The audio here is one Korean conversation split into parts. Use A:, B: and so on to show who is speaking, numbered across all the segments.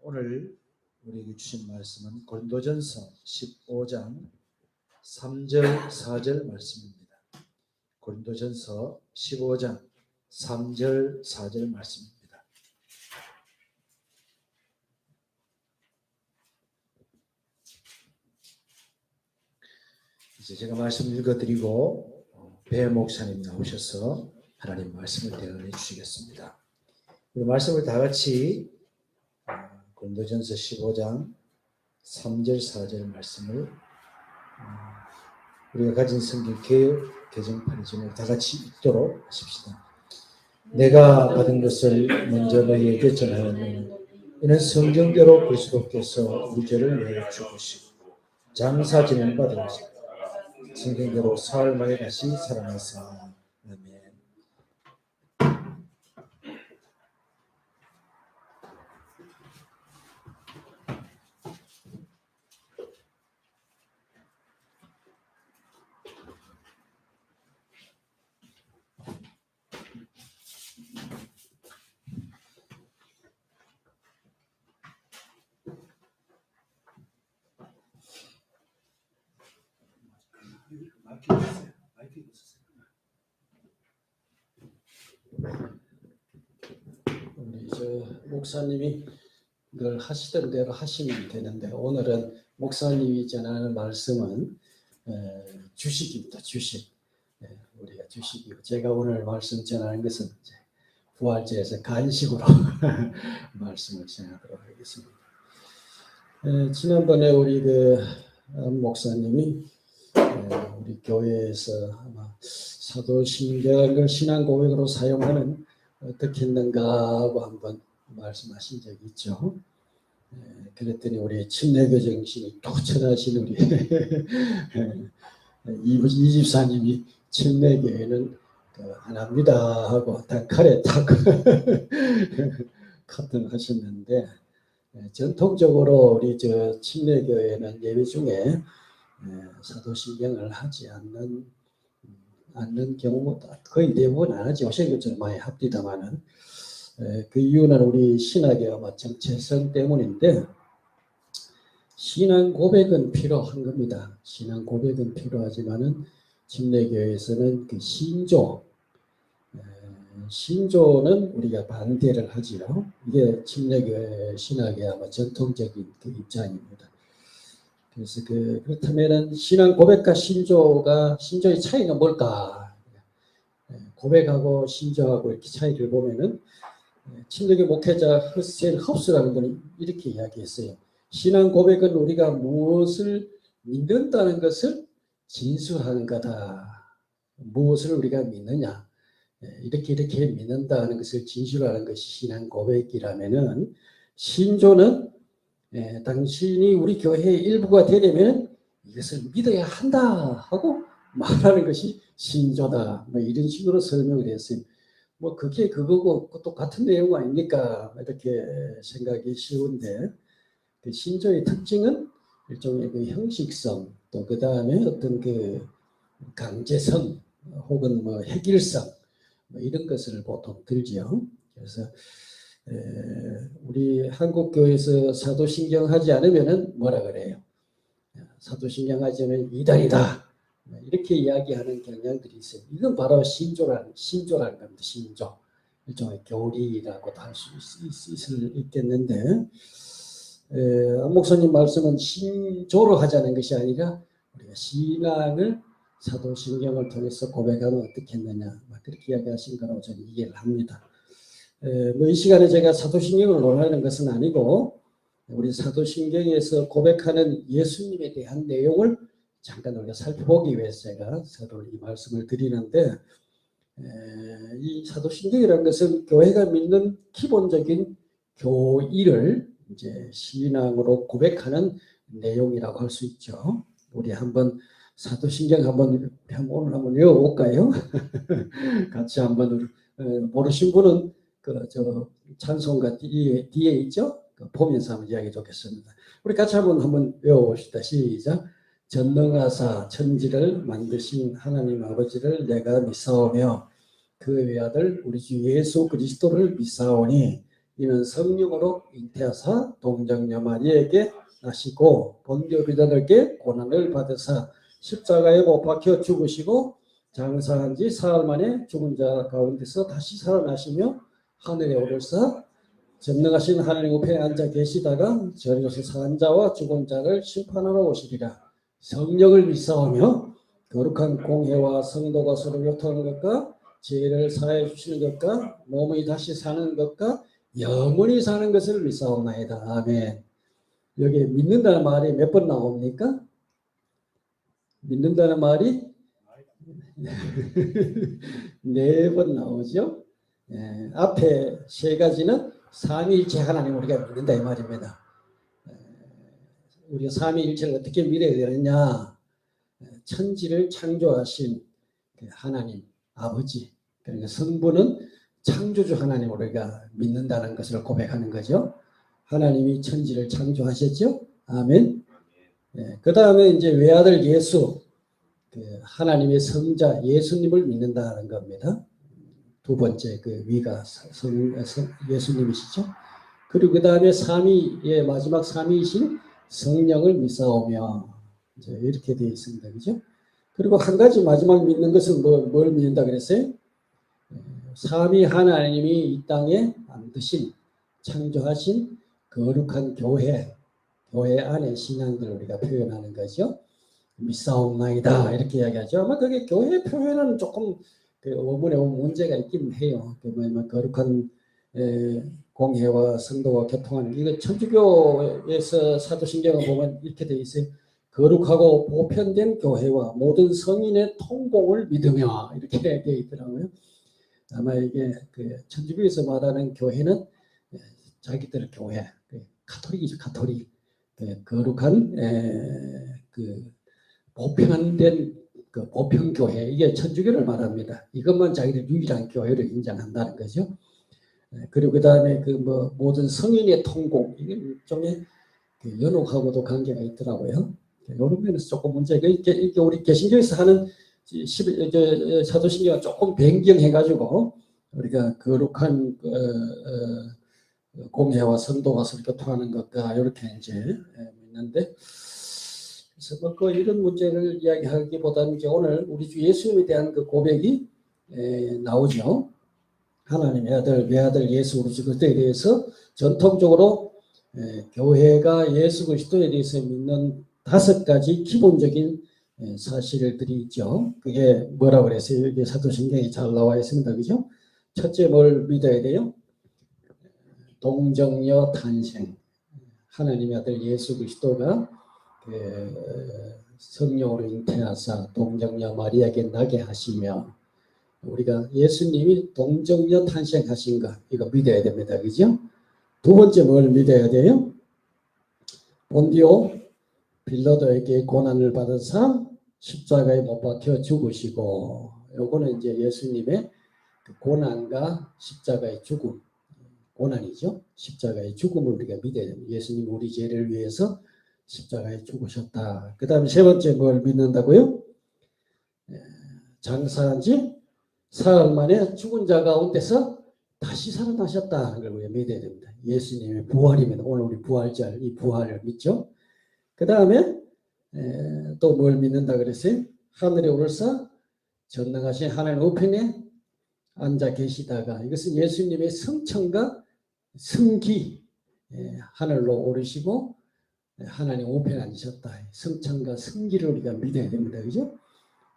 A: 오늘 우리에게 주신 말씀은 고린도전서 15장 3절 4절 말씀입니다. 고린도전서 15장 3절 4절 말씀입니다. 이제 제가 말씀 읽어드리고 배 목사님 나오셔서 하나님 말씀을 대언해 주시겠습니다. 이 말씀을 다 같이 고린도전서 15장 3절 4절 말씀을 우리가 가진 성경 개정판이지만 다 같이 읽도록 하십시다. 내가 받은 것을 먼저 너희에게 전하였노니 이는 성경대로 그리스도께서 우리 죄를 위하여 죽으시고 장사 지낸 바 되시고 성경대로 사흘 만에 다시 살아나사. 아멘.
B: 우리 목사님이 늘 하시던 대로 하시면 되는데 오늘은 목사님이 전하는 말씀은 주식입니다. 주식. 우리가 주식이고 제가 오늘 말씀 전하는 것은 이제 부활제에서 간식으로 말씀을 전하도록 하겠습니다. 지난번에 우리 목사님이 우리 교회에서 아마 사도신경을 신앙 고백으로 사용하는 어떻게 했는가 하고 한번 말씀하신 적이 있죠. 그랬더니 우리 침례교 정신이 도천하신 우리 이 집사님이 침례교회는 안 합니다 하고 단칼에 딱 커튼하셨는데 전통적으로 우리 침례교회는 예배 중에 사도신경을 하지 않는 경우 거의 대부분 안 하지. 요새 좀 많이 합디다마는 그 이유는 우리 신학의 아마 정체성 때문인데 신앙 고백은 필요한 겁니다. 신앙 고백은 필요하지만은 침례교회에서는 그 신조는 우리가 반대를 하지요. 이게 침례교회 신학의 아마 전통적인 그 입장입니다. 그래서 그렇다면은 신앙 고백과 신조의 차이는 뭘까? 고백하고 신조하고 이렇게 차이를 보면은 침례교 목회자 허셀 헙스라는 분이 이렇게 이야기했어요. 신앙 고백은 우리가 무엇을 믿는다는 것을 진술하는 거다. 무엇을 우리가 믿느냐? 이렇게 믿는다는 것을 진술하는 것이 신앙 고백이라면은 신조는 당신이 우리 교회의 일부가 되려면 이것을 믿어야 한다 하고 말하는 것이 신조다. 이런 식으로 설명을 했어요. 그게 그거고 똑같은 내용 아닙니까? 이렇게 생각이 쉬운데 그 신조의 특징은 일종의 그 형식성 또 그 다음에 어떤 그 강제성 혹은 획일성 이런 것을 보통 들죠. 그래서 우리 한국 교회에서 사도신경 하지 않으면은 뭐라 그래요? 사도신경 하지 않으면 이단이다. 이렇게 이야기하는 경향들이 있어요. 이건 바로 신조라는 겁니다. 신조. 일종의 교리라고도 할 수 있겠는데 안 목사님 말씀은 신조로 하자는 것이 아니라 우리가 신앙을 사도신경을 통해서 고백하면 어떻겠느냐 그렇게 이야기하신 거라고 저는 이해를 합니다. 이 시간에 제가 사도신경을 논하는 것은 아니고 우리 사도신경에서 고백하는 예수님에 대한 내용을 잠깐 우리가 살펴보기 위해서 제가 서로 이 말씀을 드리는데 이 사도신경이라는 것은 교회가 믿는 기본적인 교의를 이제 신앙으로 고백하는 내용이라고 할 수 있죠. 우리 한번 사도신경 오늘 한번 외워볼까요? 같이 한번 모르신 분은 찬송가 뒤에 있죠? 보면서 한번 이야기 좋겠습니다. 우리 같이 한번 외워봅시다. 시작. 전능하사 천지를 만드신 하나님 아버지를 내가 믿사오며 그 외아들 우리 주 예수 그리스도를 믿사오니 이는 성령으로 잉태하사 동정녀 마리에게 나시고 본디오 빌라도에게 고난을 받으사 십자가에 못 박혀 죽으시고 장사한 지 사흘 만에 죽은 자 가운데서 다시 살아나시며 하늘에 오르사 전능하신 하나님 우편에 앉아 계시다가 저리로서 산 자와 죽은 자를 심판하러 오시리라. 성령을 믿사오며 거룩한 공회와 성도가 서로 교통하는 것과 죄를 사해 주시는 것과 몸이 다시 사는 것과 영원히 사는 것을 믿사옵나이다. 아멘. 여기 믿는다는 말이 몇 번 나옵니까? 믿는다는 말이 네 번 나오죠. 앞에 세 가지는 삼위일체 하나님 우리가 믿는다 이 말입니다. 우리가 삼위일체를 어떻게 믿어야 되느냐? 천지를 창조하신 하나님 아버지, 그러니까 성부는 창조주 하나님 우리가 믿는다는 것을 고백하는 거죠. 하나님이 천지를 창조하셨죠. 아멘. 그 다음에 이제 외아들 예수, 하나님의 성자 예수님을 믿는다는 겁니다. 두 번째 그 위가 예수님이시죠. 그리고 그 다음에 삼위의 마지막 삼위이신 성령을 믿사오며 이제 이렇게 되어 있습니다. 그죠? 그리고 한 가지 마지막 믿는 것은 뭘 믿는다 그랬어요? 삼위 하나님이 이 땅에 만드신 창조하신 거룩한 교회 안에 신앙들을 우리가 표현하는 거죠. 믿사옵나이다 이렇게 이야기하죠. 아마 그게 교회 표현은 조금 원문에 문제가 있긴 해요. 거룩한 공회와 성도와 교통하는 이거 천주교에서 사도신경을 보면 이렇게 돼 있어요. 거룩하고 보편된 교회와 모든 성인의 통공을 믿으며 이렇게 되어 있더라고요. 아마 이게 천주교에서 말하는 교회는 자기들 교회 가톨릭이죠. 가톨릭 거룩한 보편된 보편교회 이게 천주교를 말합니다. 이것만 자기들 유일한 교회를 인정한다는 거죠. 그리고 그 다음에 모든 성인의 통공 이게 일종의 연옥하고도 관계가 있더라고요. 이런 면에서 조금 문제가 이게 우리 개신교에서 하는 사도신경을 조금 변경해가지고 우리가 거룩한 공회와 성도가 서로 교통하는 것과 이렇게 이제 있는데. 그래서 이런 문제를 이야기하기보다는 이제 오늘 우리 주 예수님에 대한 그 고백이 나오죠. 하나님의 아들, 외아들 예수 그리스도에 대해서 전통적으로 교회가 예수 그리스도에 대해서 믿는 5가지 기본적인 사실들이 있죠. 그게 뭐라고 그랬어요? 여기 사도신경에 잘 나와 있습니다. 그죠? 첫째 뭘 믿어야 돼요? 동정녀 탄생. 하나님의 아들 예수 그리스도가 성령으로 잉태하사 동정녀 마리아에게 나게 하시며 우리가 예수님이 동정녀 탄생하신 것 이거 믿어야 됩니다. 그죠? 두 번째 뭘 믿어야 돼요? 본디오 빌라도에게 고난을 받으사 십자가에 못 박혀 죽으시고 요거는 이제 예수님의 고난과 십자가의 죽음 고난이죠. 십자가의 죽음을 우리가 믿어야 됩니다. 예수님 우리 죄를 위해서 십자가에 죽으셨다. 그 다음에 세 번째 뭘 믿는다고요? 장사한 지 사흘 만에 죽은 자 가운데서 다시 살아나셨다는 걸 우리가 믿어야 됩니다. 예수님의 부활입니다. 오늘 우리 부활절 이 부활을 믿죠. 그 다음에 또 뭘 믿는다 그랬어요? 하늘에 오르사 전능하신 하나님 우편에 앉아 계시다가 이것은 예수님의 성천과 성기 하늘로 오르시고 하나님 우편에 앉으셨다. 성천과 성기를 우리가 믿어야 됩니다. 그죠?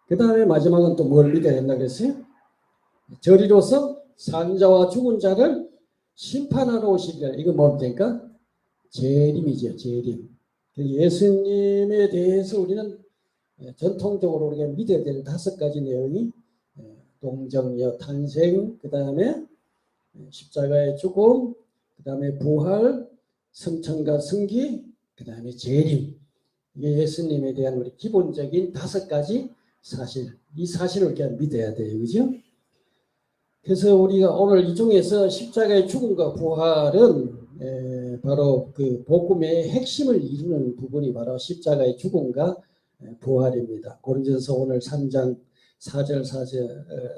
B: 그 다음에 마지막은 또 뭘 믿어야 된다 그랬어요? 저리로서 산자와 죽은 자를 심판하러 오시리라. 이거 뭡니까? 재림이죠. 재림. 예수님에 대해서 우리는 전통적으로 우리가 믿어야 될 5가지 내용이 동정녀 탄생, 그 다음에 십자가의 죽음, 그 다음에 부활, 성천과 성기, 그 다음에 재림. 이게 예수님에 대한 우리 기본적인 5가지 사실. 이 사실을 우리가 믿어야 돼요. 그죠? 그래서 우리가 오늘 이 중에서 십자가의 죽음과 부활은 바로 그 복음의 핵심을 이루는 부분이 바로 십자가의 죽음과 부활입니다. 고린전서 오늘 3장 4절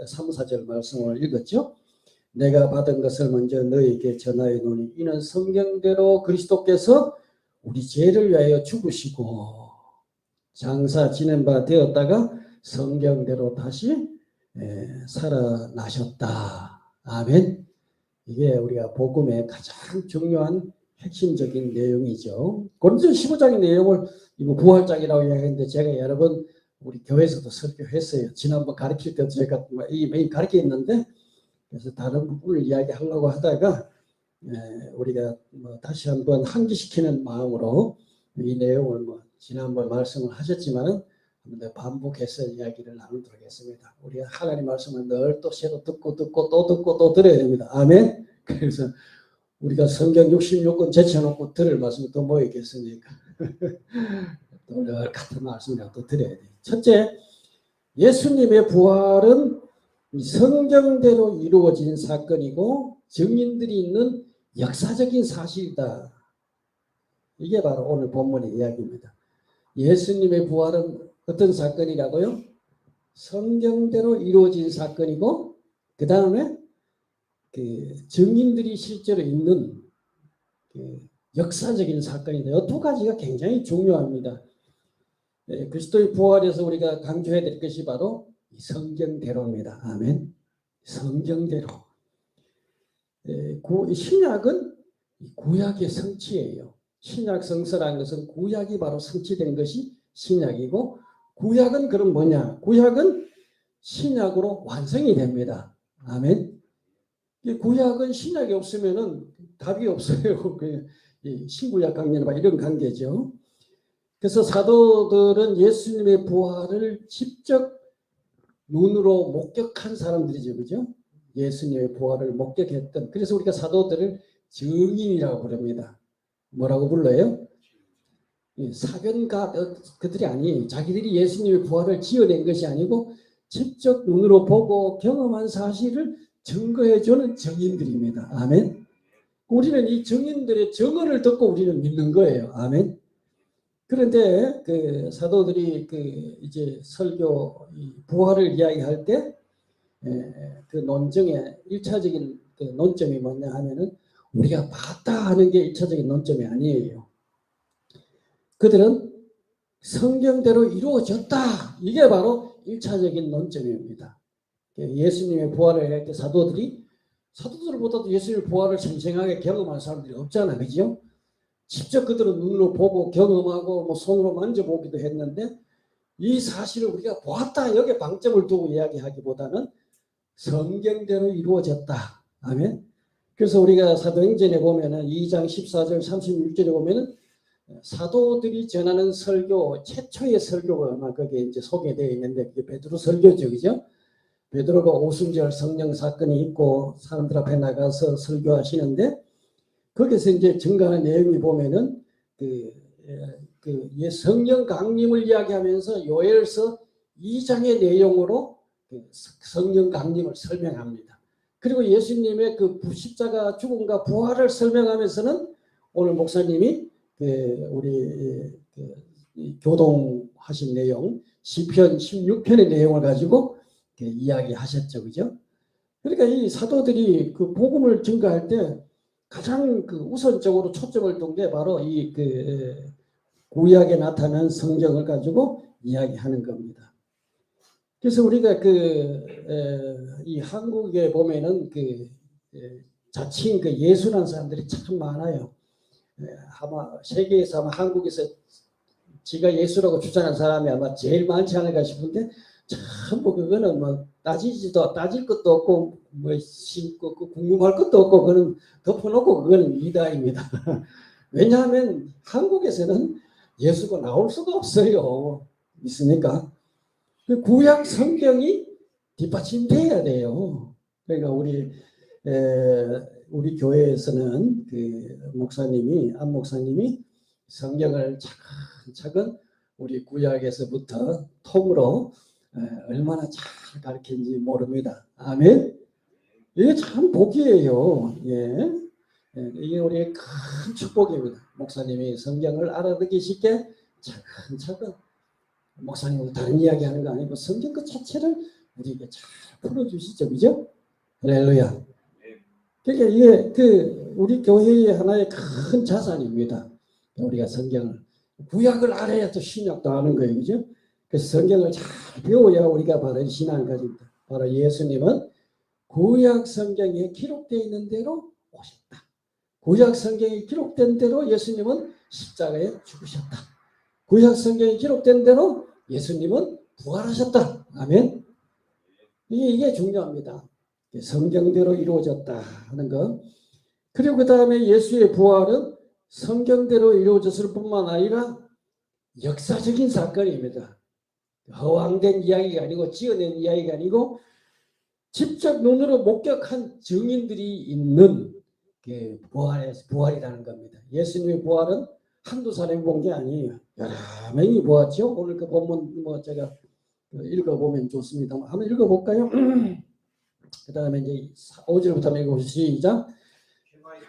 B: 3, 4절 말씀을 읽었죠. 내가 받은 것을 먼저 너에게 전하여노니 이는 성경대로 그리스도께서 우리 죄를 위하여 죽으시고 장사 지낸 바 되었다가 성경대로 다시 살아나셨다. 아멘. 이게 우리가 복음의 가장 중요한 핵심적인 내용이죠. 고린도서 15장의 내용을 이거 부활장이라고 이야기했는데 제가 여러 번 우리 교회에서도 설교했어요. 지난번 가르칠 때도 제가 매일 가르쳤는데 그래서 다른 부분을 이야기하려고 하다가 우리가 다시 한번 환기시키는 마음으로 이 내용을 지난번 말씀을 하셨지만 반복해서 이야기를 나누도록 하겠습니다. 우리가 하나님 말씀을 늘 또 새로 듣고 또 들어야 됩니다. 아멘. 그래서 우리가 성경 66권 제쳐놓고 들을 말씀이 또 뭐 있겠습니까? 또 늘 같은 말씀이라도 또 들어야 돼요. 첫째, 예수님의 부활은 성경대로 이루어진 사건이고 증인들이 있는 역사적인 사실이다. 이게 바로 오늘 본문의 이야기입니다. 예수님의 부활은 어떤 사건이라고요? 성경대로 이루어진 사건이고 그 다음에 증인들이 실제로 있는 역사적인 사건이다. 이 두 가지가 굉장히 중요합니다. 그리스도의 부활에서 우리가 강조해야 될 것이 바로 성경대로입니다. 아멘. 성경대로. 신약은 구약의 성취예요. 신약 성서라는 것은 구약이 바로 성취된 것이 신약이고 구약은 그럼 뭐냐? 구약은 신약으로 완성이 됩니다. 아멘. 구약은 신약이 없으면은 답이 없어요. 신구약 관계나 이런 관계죠. 그래서 사도들은 예수님의 부활을 직접 눈으로 목격한 사람들이죠. 그죠? 예수님의 부활을 목격했던. 그래서 우리가 사도들을 증인이라고 부릅니다. 뭐라고 불러요? 사견가 그들이 아니에요. 자기들이 예수님의 부활을 지어낸 것이 아니고 직접 눈으로 보고 경험한 사실을 증거해주는 증인들입니다. 아멘. 우리는 이 증인들의 증언을 듣고 우리는 믿는 거예요. 아멘. 그런데 그 사도들이 이제 설교 부활을 이야기할 때 그 논증의 1차적인 그 논점이 뭐냐 하면은 우리가 봤다 하는 게 1차적인 논점이 아니에요. 그들은 성경대로 이루어졌다. 이게 바로 1차적인 논점입니다. 예수님의 부활을 할 때 사도들보다도 예수님의 부활을 생생하게 경험한 사람들이 없잖아. 그죠? 직접 그들은 눈으로 보고 경험하고 손으로 만져보기도 했는데 이 사실을 우리가 보았다. 여기에 방점을 두고 이야기하기보다는 성경대로 이루어졌다. 아멘. 그래서 우리가 사도행전에 보면은 2장 14절 36절에 보면은 사도들이 전하는 설교 최초의 설교가 아마 거기에 이제 소개되어 있는데 그게 베드로 설교죠. 그죠? 베드로가 오순절 성령 사건이 있고 사람들 앞에 나가서 설교하시는데 거기서 이제 증거하는 내용이 보면은 성령 강림을 이야기하면서 요엘서 2장의 내용으로 성령 강림을 설명합니다. 그리고 예수님의 그 십자가 죽음과 부활을 설명하면서는 오늘 목사님이 우리 교동하신 내용 시편 16편의 내용을 가지고 이야기하셨죠. 그죠? 그러니까 이 사도들이 그 복음을 증거할 때 가장 우선적으로 초점을 둔 게 바로 이 구약에 나타난 성경을 가지고 이야기하는 겁니다. 그래서 우리가 이 한국에 보면은 자칭 예수라는 사람들이 참 많아요. 아마 세계에서 아마 한국에서 지가 예수라고 주장하는 사람이 아마 제일 많지 않을까 싶은데 전부 그거는 따질 것도 없고 신고 궁금할 것도 없고 그거는 덮어놓고 그거는 이다입니다. 왜냐하면 한국에서는 예수가 나올 수가 없어요. 있으니까 구약 성경이 뒷받침돼야 돼요. 그러니까 우리 교회에서는 안 목사님이 성경을 차근차근 우리 구약에서부터 통으로 얼마나 잘 가르치는지 모릅니다. 아멘. 이게 참 복이에요. 예. 이게 우리의 큰 축복입니다. 목사님이 성경을 알아듣기 쉽게 차근차근 목사님은 다른 이야기하는 거 아니고 성경 그 자체를 우리에게 잘 풀어주시죠. 그죠? 할렐루야. 그러니까 이게 우리 교회의 하나의 큰 자산입니다. 우리가 성경을 구약을 알아야 또 신약도 아는 거예요, 그죠? 그래서 성경을 잘 배워야 우리가 바른 신앙을 가집니다. 바로 예수님은 구약 성경에 기록되어 있는 대로 오셨다. 구약 성경에 기록된 대로 예수님은 십자가에 죽으셨다. 구약 성경에 기록된 대로 예수님은 부활하셨다. 아멘. 이게 중요합니다. 성경대로 이루어졌다 하는 것. 그리고 그 다음에 예수의 부활은 성경대로 이루어졌을 뿐만 아니라 역사적인 사건입니다. 허황된 이야기가 아니고 지어낸 이야기가 아니고 직접 눈으로 목격한 증인들이 있는 부활이라는 겁니다. 예수님의 부활은 한두 사람이 본 게 아니에요. 여러 명이 보았죠. 오늘 그 본문 제가 읽어보면 좋습니다. 한번 읽어볼까요? 그 다음에 이제 5절부터 읽어보시죠. 시작.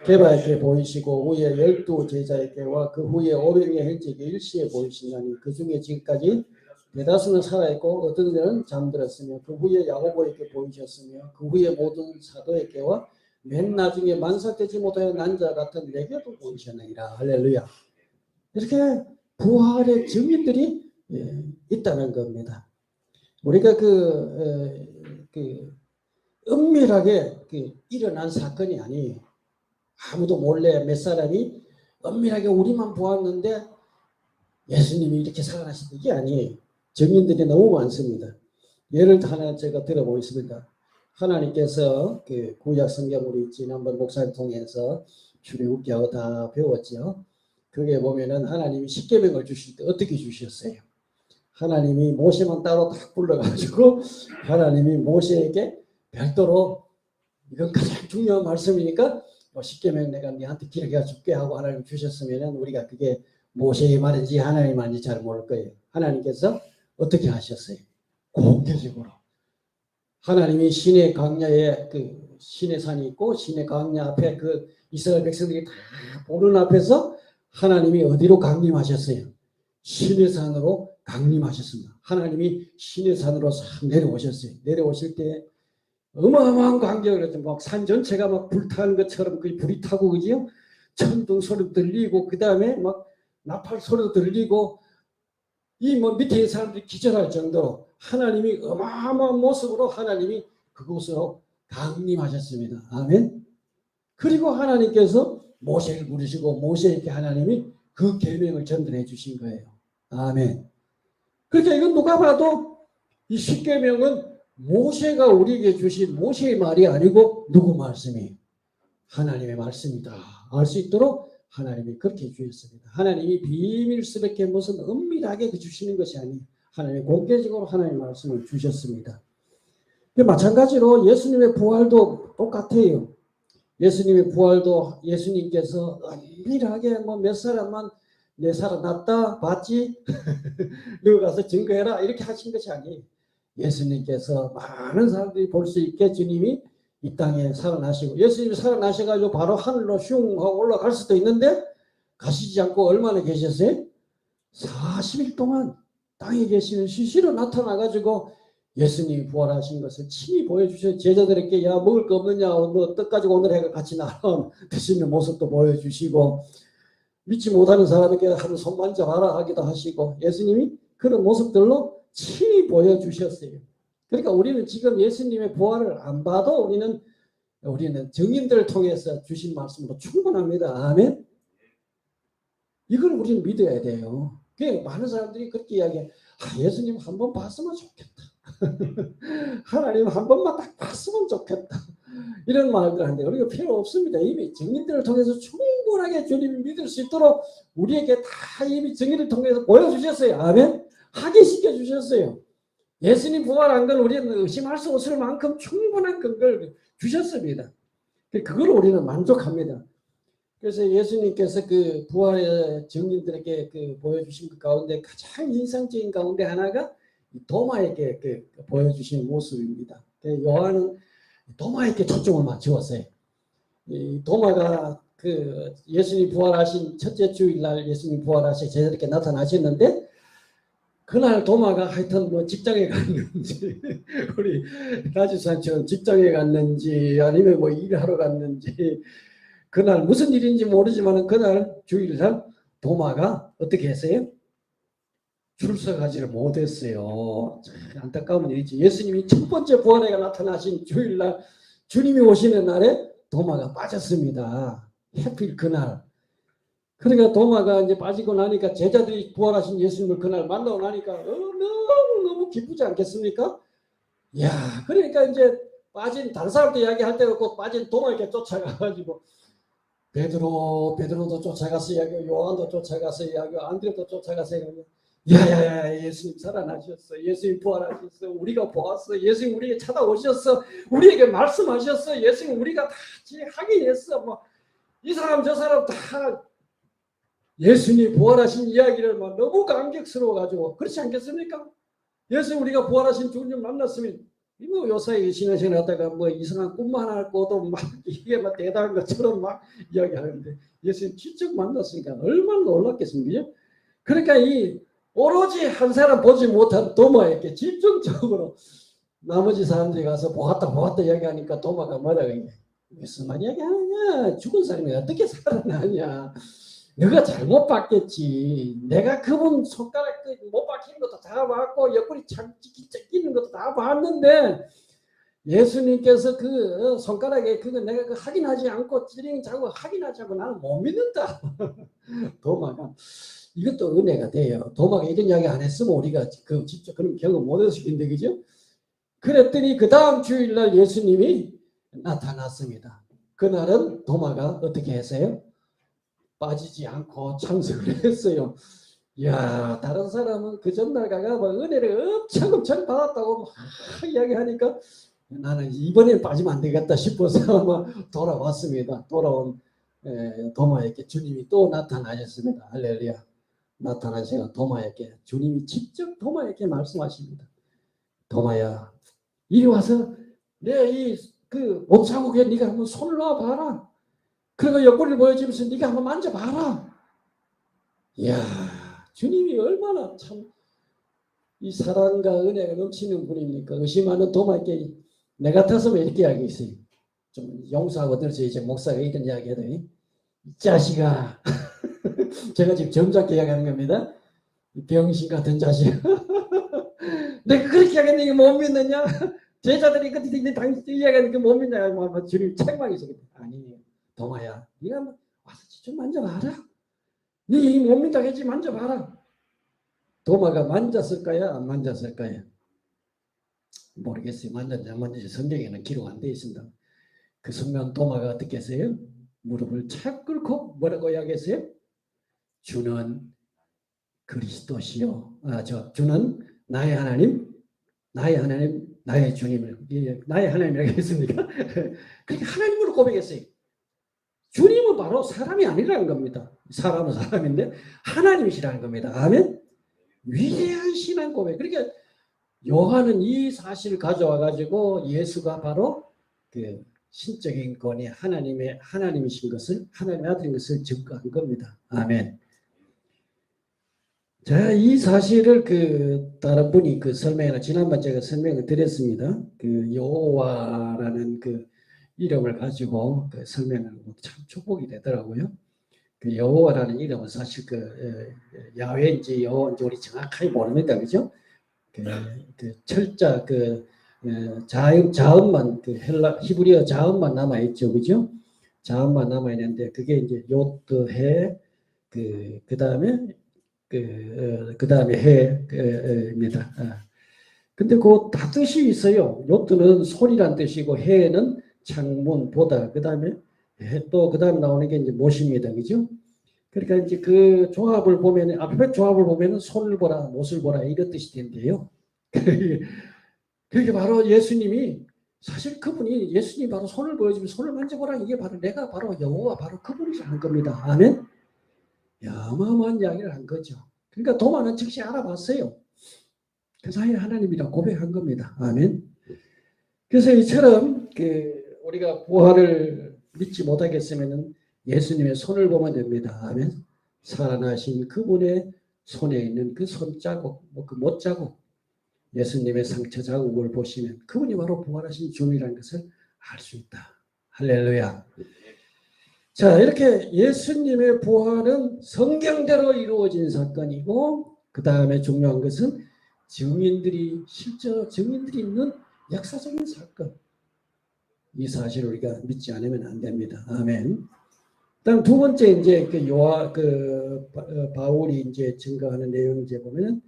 B: 게바에게 보이시고 후에 12 제자에게와 그 후에 500의 행적에 일시에 보이시나니 그 중에 지금까지 대다수는 살아있고 어떤 데는 잠들었으며 그 후에 야고보에게 보이셨으며 그 후에 모든 사도에게와 맨 나중에 만삭되지 못하여 난 자 같은 내게도 보이셨느니라. 할렐루야. 이렇게 부활의 증인들이 있다는 겁니다. 우리가 은밀하게 일어난 사건이 아니에요. 아무도 몰래 몇 사람이 은밀하게 우리만 보았는데 예수님이 이렇게 살아나신 게 아니에요. 증인들이 너무 많습니다. 예를 하나 제가 들어보겠습니다. 하나님께서 구약 성경 우리 지난번 목사를 통해서 출애굽기하고 다 배웠죠. 그게 보면은 하나님이 십계명을 주실 때 어떻게 주셨어요? 하나님이 모세만 따로 딱 불러가지고 하나님이 모세에게 별도로 이건 가장 중요한 말씀이니까 십계명 내가 너한테 기록해 줄게 하고 하나님 주셨으면 우리가 그게 모세의 말인지 하나님 말인지 잘 모를 거예요. 하나님께서 어떻게 하셨어요? 공개적으로. 하나님이 시내 광야에 시내 산이 있고 시내 광야 앞에 이스라엘 백성들이 다 보는 앞에서 하나님이 어디로 강림하셨어요? 시내 산으로 강림하셨습니다. 하나님이 시내 산으로 싹 내려오셨어요. 내려오실 때 어마어마한 광경을 막 산 전체가 막 불타는 것처럼 불이 타고 그지요? 천둥 소리 들리고 그 다음에 막 나팔 소리 들리고 이 밑에 있는 사람들이 기절할 정도로 하나님이 어마어마한 모습으로 하나님이 그곳으로 강림하셨습니다. 아멘. 그리고 하나님께서 모세를 부르시고 모세에게 하나님이 그 계명을 전달해 주신 거예요. 아멘. 그러니까 이건 누가 봐도 이 십계명은 모세가 우리에게 주신 모세의 말이 아니고 누구 말씀이에요? 하나님의 말씀이다. 알 수 있도록 하나님이 그렇게 주셨습니다. 하나님이 비밀스럽게 무슨 은밀하게 주시는 것이 아니에요. 하나님이 공개적으로 하나님의 말씀을 주셨습니다. 마찬가지로 예수님의 부활도 똑같아요. 예수님의 부활도 예수님께서 은밀하게 몇 사람만 내 살아났다 봤지? 너 가서 증거해라 이렇게 하신 것이 아니에요. 예수님께서 많은 사람들이 볼 수 있게 주님이 이 땅에 살아나시고 예수님이 살아나셔가지고 바로 하늘로 슝 하고 올라갈 수도 있는데 가시지 않고 얼마나 계셨어요? 40일 동안 땅에 계시는 실시로 나타나가지고 예수님이 부활하신 것을 친히 보여주셔서 제자들에게 야 먹을 거 없느냐 뭐 떡 가지고 오늘 해가 같이 나눠 드시는 모습도 보여주시고 믿지 못하는 사람에게 한번 손 만져봐라 하기도 하시고 예수님이 그런 모습들로 친히 보여주셨어요. 그러니까 우리는 지금 예수님의 부활을 안 봐도 우리는 증인들을 통해서 주신 말씀으로 충분합니다. 아멘. 이걸 우리는 믿어야 돼요. 많은 사람들이 그렇게 이야기해. 예수님 한 번 봤으면 좋겠다. 하나님 한 번만 딱 봤으면 좋겠다. 이런 말들 하는데 우리가 필요 없습니다. 이미 증인들을 통해서 충분하게 주님을 믿을 수 있도록 우리에게 다 이미 증인을 통해서 보여주셨어요. 아멘. 확인시켜 주셨어요. 예수님 부활한 걸 우리는 의심할 수 없을 만큼 충분한 근거를 주셨습니다. 그걸 우리는 만족합니다. 그래서 예수님께서 그 부활의 증인들에게 보여주신 그 가운데 가장 인상적인 가운데 하나가 도마에게 보여주신 모습입니다. 요한은 도마에게 초점을 맞추었어요. 이 도마가 예수님 부활하신 첫째 주일날 예수님 부활하신 제자들에게 나타나셨는데 그날 도마가 하여튼 뭐 직장에 갔는지 우리 라지산처럼 직장에 갔는지 아니면 뭐 일하러 갔는지 그날 무슨 일인지 모르지만 그날 주일날 도마가 어떻게 했어요? 출석하지를 못했어요. 안타까운 일이지. 예수님이 첫 번째 부활해가 나타나신 주일날 주님이 오시는 날에 도마가 빠졌습니다. 하필 그날. 그러니까 도마가 이제 빠지고 나니까 제자들이 부활하신 예수님을 그날 만나고 나니까 너무 기쁘지 않겠습니까? 야, 그러니까 이제 빠진 다른 사람도 이야기할 때 없고 빠진 도마에게 쫓아가가지고 베드로도 쫓아가서 이야기하고 요한도 쫓아가서 이야기하고 안드레도 쫓아가서 이야기하고 야야야 예수님 살아나셨어. 예수님 부활하셨어. 우리가 보았어. 예수님 우리에게 찾아오셨어. 우리에게 말씀하셨어. 예수님 우리가 다 확인했어. 뭐 이 사람 저 사람 다 예수님 부활하신 이야기를 막 너무 감격스러워가지고 그렇지 않겠습니까? 예수님 우리가 부활하신 주님 만났으면 뭐 요사이 신앙생활 하다가 뭐 이상한 꿈만 할 거도 막 이게 막 대단한 것처럼 막 이야기하는데 예수님 직접 만났으니까 얼마나 놀랐겠습니까? 그러니까 이 오로지 한 사람 보지 못한 도마에게 집중적으로 나머지 사람들이 가서 보았다 이야기하니까 도마가 뭐라 그러냐? 무슨 말 이야기하느냐? 죽은 사람이 어떻게 살아나냐? 너가 잘못 봤겠지. 내가 그분 손가락 못 박히는 것도 다 봤고 옆구리 찢기는 것도 다 봤는데 예수님께서 그 손가락에 그거 내가 확인하지 않고 찌링 자고 확인하지 않고 나는 못 믿는다. 도마가 이것도 은혜가 돼요. 도마가 이런 이야기 안 했으면 우리가 그 직접 그런 경험 못 했을 텐데 그죠? 그랬더니 그 다음 주일날 예수님이 나타났습니다. 그날은 도마가 어떻게 했어요? 빠지지 않고 참석을 했어요. 야, 다른 사람은 그 전날 가가 뭐 은혜를 엄청 받았다고 막 이야기하니까 나는 이번엔 빠지면 안 되겠다 싶어서 막 돌아왔습니다. 돌아온 도마에게 주님이 또 나타나셨습니다. 할렐루야. 나타나셔서 도마에게 주님이 직접 도마에게 말씀하십니다. 도마야, 이리 와서 내 이 그 못자국에 네가 한번 손을 놔 봐라. 그리고 옆구리를 보여주면서 네가 한번 만져봐라. 이야, 주님이 얼마나 참 이 사랑과 은혜가 넘치는 분입니까? 의심하는 도마에게 내 같아서면 이렇게 이야기했어요. 좀 용서하고 들어서 이제 목사가 이런 이야기 해도 이 자식아 제가 지금 점잖게 이야기하는 겁니다. 병신 같은 자식. 내가 그렇게 하겠는데 못 믿느냐? 제자들이 그때 당신 이야기하니까 못 믿냐? 뭐 주님 책망이죠. 아니 도마야, 네가 와서 좀 만져봐라. 네 못 믿다고 했지 만져봐라. 도마가 만졌을까요? 안 만졌을까요? 모르겠어요. 만졌는지 안 만졌는지 성경에는 기록 안 되어 있습니다. 그 순간 도마가 어떻게 했어요? 무릎을 착 꿇고 뭐라고 이야기했어요? 주는 그리스도시요. 주는 나의 하나님, 나의 주님을, 나의 하나님이라고 했습니까? 그러니까 하나님으로 고백했어요. 주님은 바로 사람이 아니라는 겁니다. 사람은 사람인데 하나님이시라는 겁니다. 아멘. 위대한 신앙 고백. 그러니까 요한은 이 사실을 가져와 가지고 예수가 바로 그 신적인 권위 하나님이신 것을 하나님의 아들인 것을 증거한 겁니다. 아멘. 자, 이 사실을 다른 분이 지난번 제가 설명을 드렸습니다. 여호와라는 이름을 가지고 설명을 참 축복이 되더라고요. 여호와라는 이름은 사실 야훼인지 여호와인지 우리 정확하게 모릅니다, 그죠? 철자 자음만 히브리어 자음만 남아 있죠, 그죠? 자음만 남아 있는데 그게 이제 요트해 그다음에 해입니다. 근데 다 뜻이 있어요. 요트는 손이란 뜻이고 해는 창문 보다. 그다음에 나오는 게 이제 못입니다, 그죠? 그러니까 이제 그 조합을 보면 앞에 조합을 보면은 손을 보라, 못을 보라 이런 뜻이 된대요. 그게 바로 예수님이 사실 그분이 예수님 바로 손을 보여주면 손을 만져보라 이게 바로 내가 바로 여호와 바로 그분이라는 겁니다. 아멘. 어마어마한 이야기를 한 거죠. 그러니까 도마는 즉시 알아봤어요. 그 사이에 하나님이라 고백한 겁니다. 아멘. 그래서 이처럼 우리가 부활을 믿지 못하겠으면 예수님의 손을 보면 됩니다. 아멘. 살아나신 그분의 손에 있는 그 손자국, 그 못자국, 예수님의 상처 자국을 보시면 그분이 바로 부활하신 주님이라는 것을 알 수 있다. 할렐루야. 자, 이렇게 예수님의 부활은 성경대로 이루어진 사건이고, 그 다음에 중요한 것은 실제로 증인들이 있는 역사적인 사건. 이 사실을 우리가 믿지 않으면 안 됩니다. 아멘. 다음 두 번째 이제 바울이 이제 증거하는 내용 이제 보면은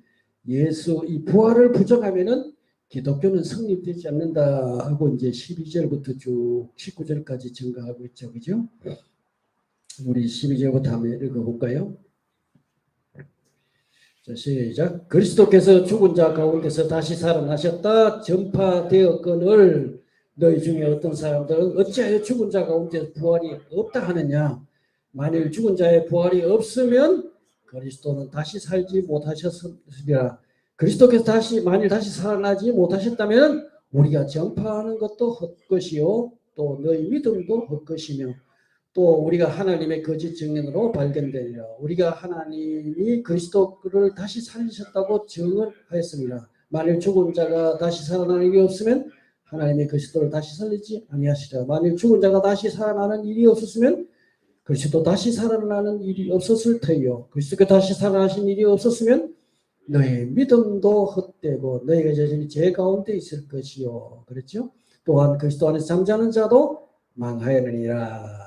B: 예수 이 부활을 부정하면은 기독교는 성립되지 않는다 하고 이제 12절부터 쭉 19절까지 증거하고 있죠. 그죠? 우리 12절부터 한번 읽어볼까요? 자, 시작. 그리스도께서 죽은 자 가운데서 다시 살아나셨다 전파되었거늘 너희 중에 어떤 사람들은 어찌하여 죽은 자 가운데 부활이 없다 하느냐. 만일 죽은 자의 부활이 없으면 그리스도는 다시 살지 못하셨으리라. 그리스도께서 만일 다시 살아나지 못하셨다면 우리가 전파하는 것도 헛것이요 또 너희 믿음도 헛것이며 또 우리가 하나님의 거짓 증인으로 발견되리라. 우리가 하나님이 그리스도를 다시 살리셨다고 증언하였습니다. 만일 죽은 자가 다시 살아나는 게 없으면 하나님의 그리스도를 다시 살리지 아니하시리라. 만일 죽은 자가 다시 살아나는 일이 없었으면 그리스도 다시 살아나는 일이 없었을 터이요. 그리스도께 다시 살아나신 일이 없었으면 너희 믿음도 헛되고 너희가 자신이 죄 가운데 있을 것이요. 그랬죠? 또한 그리스도 안에서 잠자는 자도 망하였느니라.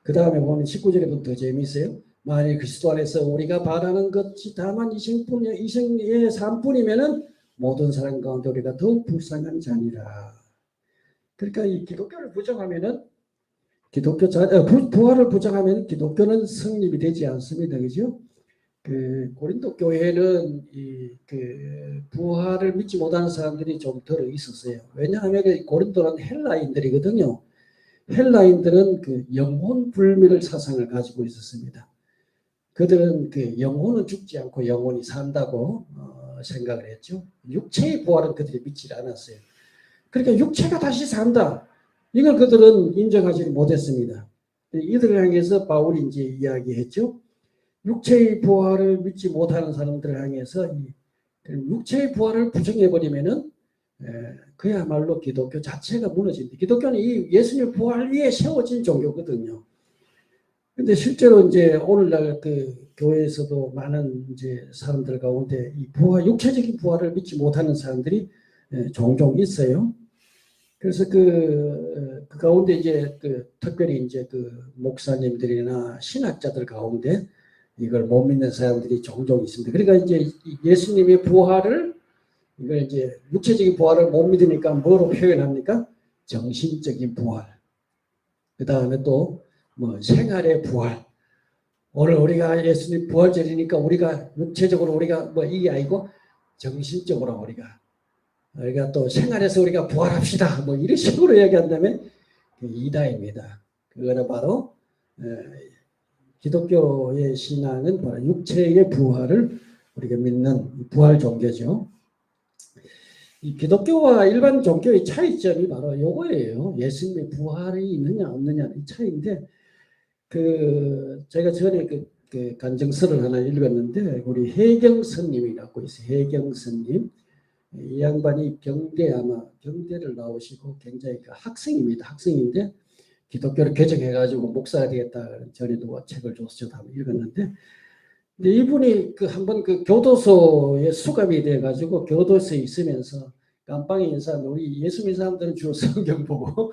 B: 그 다음에 보면 19절에부터 더 재미있어요. 만일 그리스도 안에서 우리가 바라는 것이 다만 이생의 삶뿐이면은 모든 사람 가운데 우리가 더욱 불쌍한 자니라. 그러니까 이 기독교를 부정하면은 부활을 부정하면 기독교는 성립이 되지 않습니다. 그죠? 그 고린도 교회는 부활을 믿지 못하는 사람들이 좀 들어 있었어요. 왜냐하면 고린도는 헬라인들이거든요. 헬라인들은 그 영혼 불멸 사상을 가지고 있었습니다. 그들은 그 영혼은 죽지 않고 영혼이 산다고 생각을 했죠. 육체의 부활은 그들이 믿지 않았어요. 그러니까 육체가 다시 산다. 이걸 그들은 인정하지 못했습니다. 이들을 향해서 바울이 이제 이야기했죠. 육체의 부활을 믿지 못하는 사람들을 향해서 육체의 부활을 부정해버리면은 그야말로 기독교 자체가 무너집니다. 기독교는 이 예수님 부활 위에 세워진 종교거든요. 근데 실제로 이제 오늘날 그 교회에서도 많은 이제 사람들 가운데 이 육체적인 부활을 믿지 못하는 사람들이 종종 있어요. 그래서 그 가운데 이제 특별히 이제 목사님들이나 신학자들 가운데 이걸 못 믿는 사람들이 종종 있습니다. 그러니까 이제 예수님의 부활을 이걸 이제 육체적인 부활을 못 믿으니까 뭐로 표현합니까? 정신적인 부활. 그 다음에 또 뭐 생활의 부활. 오늘 우리가 예수님 부활절이니까 우리가 육체적으로 우리가 뭐 이게 아니고 정신적으로 우리가 또 생활에서 우리가 부활합시다. 뭐 이런 식으로 얘기한다면 이다입니다. 그거는 바로 기독교의 신앙은 바로 육체의 부활을 우리가 믿는 부활 종교죠. 이 기독교와 일반 종교의 차이점이 바로 이거예요. 예수님의 부활이 있느냐 없느냐의 차이인데 제가 전에 간증서를 하나 읽었는데 우리 해경스님이라고 있어요. 해경스님. 이 양반이 경대를 나오시고 굉장히 학생입니다. 학생인데 기독교를 개정해가지고 목사가 되겠다 전에 누가 책을 줘서 저도 한번 읽었는데 근데 이분이 한번 교도소에 수감이 돼가지고 교도소에 있으면서 깜빵에 있는 사람들, 우리 예수 믿는 사람들은 주로 성경 보고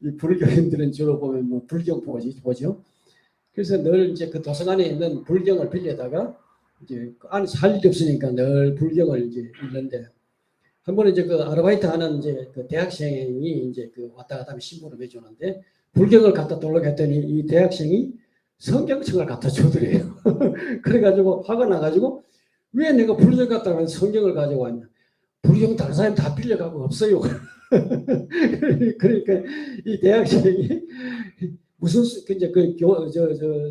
B: 이 불교인들은 주로 보면 뭐 불경 보죠. 그래서 늘 이제 그 도서관에 있는 불경을 빌려다가 이제 안에서 할 일이 없으니까 늘 불경을 이제 읽는데 한 번은 이제 아르바이트 하는 이제 대학생이 이제 왔다 갔다 하면 신부를 해주는데 불경을 갖다 돌려고 했더니 이 대학생이 성경책을 갖다 주더래요. 그래가지고 화가 나가지고 왜 내가 불경 갖다가 성경을 가지고 왔냐. 불경 다른 사람이 다 빌려가고 없어요. 그러니까 이 대학생이 무슨 이제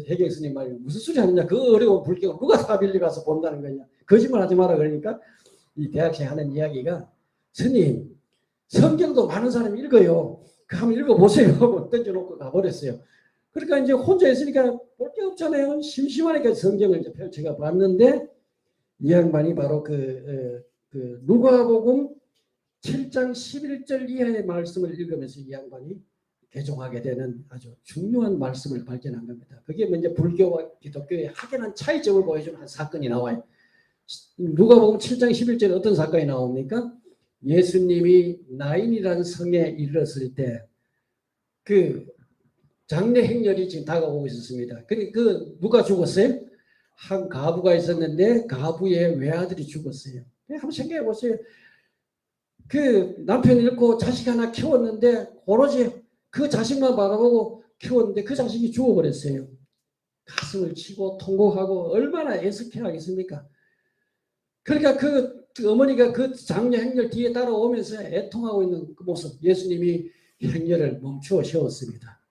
B: 해경 스님 말이 무슨 소리 하느냐. 그 어려운 불경을 누가 다 빌려가서 본다는 거냐. 거짓말 하지 마라 그러니까 이 대학생 하는 이야기가 스님 성경도 많은 사람이 읽어요. 그 한번 읽어보세요 하고 던져놓고 가버렸어요. 그러니까 이제 혼자 있으니까 볼 게 없잖아요. 심심하니까 성경을 이제 펼쳐가 봤는데 이 양반이 바로 그 누가복음 7장 11절 이하의 말씀을 읽으면서 이 양반이 개종하게 되는 아주 중요한 말씀을 발견한 겁니다. 그게 먼저 불교와 기독교의 확연한 차이점을 보여주는 한 사건이 나와요. 누가복음 7장 11절에 어떤 사건이 나옵니까? 예수님이 나인이라는 성에 이르렀을 때 그 장례 행렬이 지금 다가오고 있었습니다. 그 누가 죽었어요? 한 가부가 있었는데 가부의 외아들이 죽었어요. 한번 생각해 보세요. 그 남편 잃고 자식 하나 키웠는데 오로지 그 자식만 바라보고 키웠는데 그 자식이 죽어버렸어요. 가슴을 치고 통곡하고 얼마나 애석해 하겠습니까? 그러니까 그 어머니가 그 장례 행렬 뒤에 따라오면서 애통하고 있는 그 모습, 예수님이 행렬을 멈추어 세웠습니다.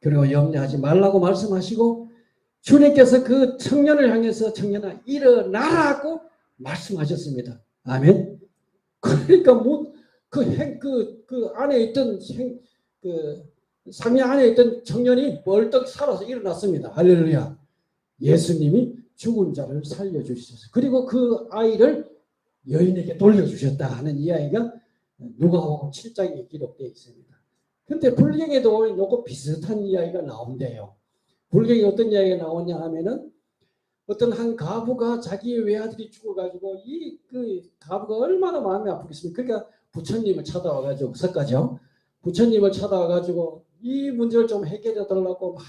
B: 그리고 염려하지 말라고 말씀하시고 주님께서 그 청년을 향해서 청년아 일어나라고 말씀하셨습니다. 아멘. 그러니까 그 안에 있던 그 상에 안에 있던 청년이 벌떡 살아서 일어났습니다. 할렐루야. 예수님이 죽은 자를 살려주셨어요. 그리고 그 아이를 여인에게 돌려주셨다 하는 이야기가 누가복음 7장에 기록되어 있습니다. 근데 불경에도 보면 요거 비슷한 이야기가 나온대요. 불경에 어떤 이야기가 나오냐 하면은 어떤 한 가부가 자기의 외아들이 죽어가지고 그 가부가 얼마나 마음이 아프겠습니까? 그러니까 부처님을 찾아와가지고 석가죠. 부처님을 찾아와가지고 이 문제를 좀 해결해 달라고 막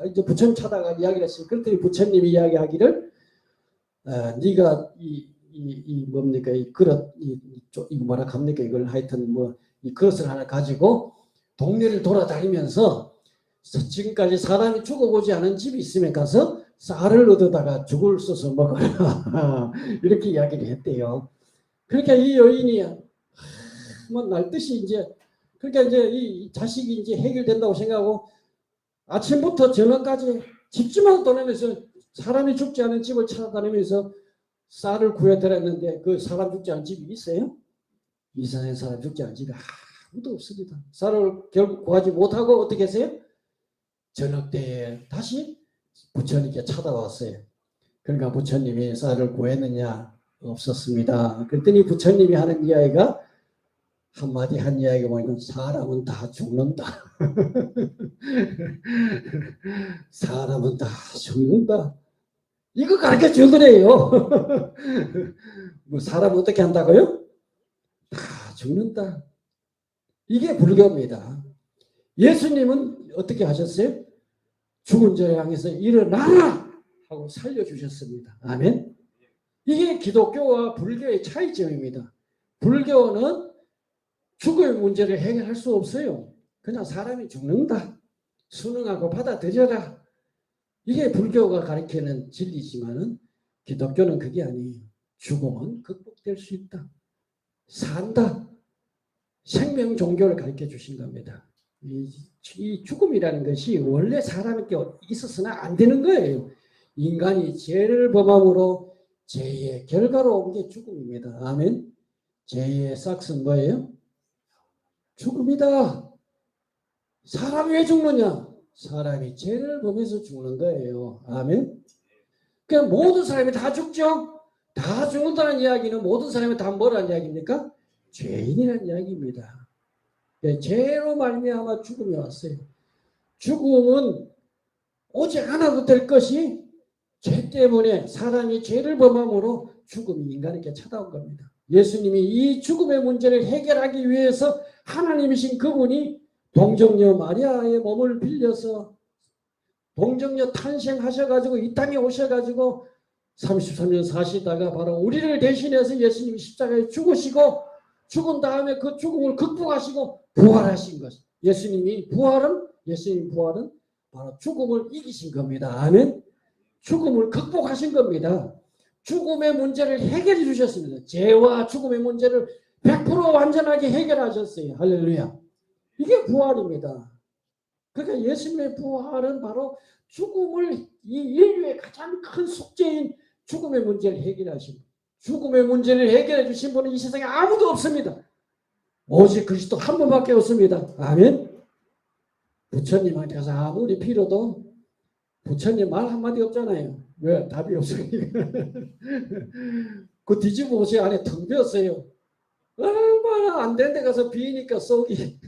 B: 이제 부처님 찾아가 이야기를 했어요. 그랬더니 부처님이 이야기하기를 네가 이 뭡니까 이 그릇 이거 뭐라 합니까 이걸 하여튼 뭐 이 그릇을 하나 가지고 동네를 돌아다니면서 지금까지 사람이 죽어보지 않은 집이 있으면 가서 쌀을 얻어다가 죽을 써서 먹어라 이렇게 이야기를 했대요. 그러니까 이 여인이 뭐 날듯이 이제 그러니까 이제 이 자식이 이제 해결된다고 생각하고 아침부터 저녁까지 집집마다 돌아다니면서 사람이 죽지 않은 집을 찾아다니면서 쌀을 구해드렸는데 그 사람 죽지 않은 집이 있어요? 이 세상에 사람 죽지 않은 집이 아무도 없습니다. 쌀을 결국 구하지 못하고 어떻게 했어요? 저녁 때에 다시 부처님께 찾아왔어요. 그러니까 부처님이 쌀을 구했느냐? 없었습니다. 그랬더니 부처님이 하는 이야기가 한마디 한 이야기가 뭐냐면 사람은 다 죽는다. 사람은 다 죽는다. 이거 가르쳐 주더래요. 뭐 사람 어떻게 한다고요? 다 죽는다. 이게 불교입니다. 예수님은 어떻게 하셨어요? 죽은 자를 향해서 일어나라 하고 살려주셨습니다. 아멘. 이게 기독교와 불교의 차이점입니다. 불교는 죽음의 문제를 해결할 수 없어요. 그냥 사람이 죽는다. 순응하고 받아들여라. 이게 불교가 가르치는 진리지만은 기독교는 그게 아니에요. 죽음은 극복될 수 있다. 산다. 생명 종교를 가르쳐 주신 겁니다. 이 죽음이라는 것이 원래 사람에게 있어서는 안 되는 거예요. 인간이 죄를 범함으로 죄의 결과로 온 게 죽음입니다. 아멘. 죄의 싹은 뭐예요? 죽음이다. 사람이 왜 죽느냐? 사람이 죄를 범해서 죽는 거예요. 아멘. 그냥 모든 사람이 다 죽죠. 다 죽는다는 이야기는 모든 사람이 다 뭐라는 이야기입니까? 죄인이라는 이야기입니다. 죄로 말미암아 죽음이 왔어요. 죽음은 오지 않아도 될 것이 죄 때문에 사람이 죄를 범함으로 죽음이 인간에게 찾아온 겁니다. 예수님이 이 죽음의 문제를 해결하기 위해서 하나님이신 그분이 동정녀 마리아의 몸을 빌려서 동정녀 탄생하셔가지고 이 땅에 오셔가지고 33년 사시다가 바로 우리를 대신해서 예수님이 십자가에 죽으시고 죽은 다음에 그 죽음을 극복하시고 부활하신 것. 예수님 부활은 바로 죽음을 이기신 겁니다. 아멘. 죽음을 극복하신 겁니다. 죽음의 문제를 해결해 주셨습니다. 죄와 죽음의 문제를 100% 완전하게 해결하셨어요. 할렐루야. 이게 부활입니다. 그러니까 예수님의 부활은 바로 죽음을 이 인류의 가장 큰 숙제인 죽음의 문제를 해결하신 죽음의 문제를 해결해 주신 분은 이 세상에 아무도 없습니다. 오직 그리스도 한 분밖에 없습니다. 아멘. 부처님한테 가서 아무리 빌어도 부처님 말 한마디 없잖아요. 왜? 답이 없으니까. 그 뒤집어 보세요. 안에 텅 비었어요. 얼마나 안 된 데 가서 비니까 속이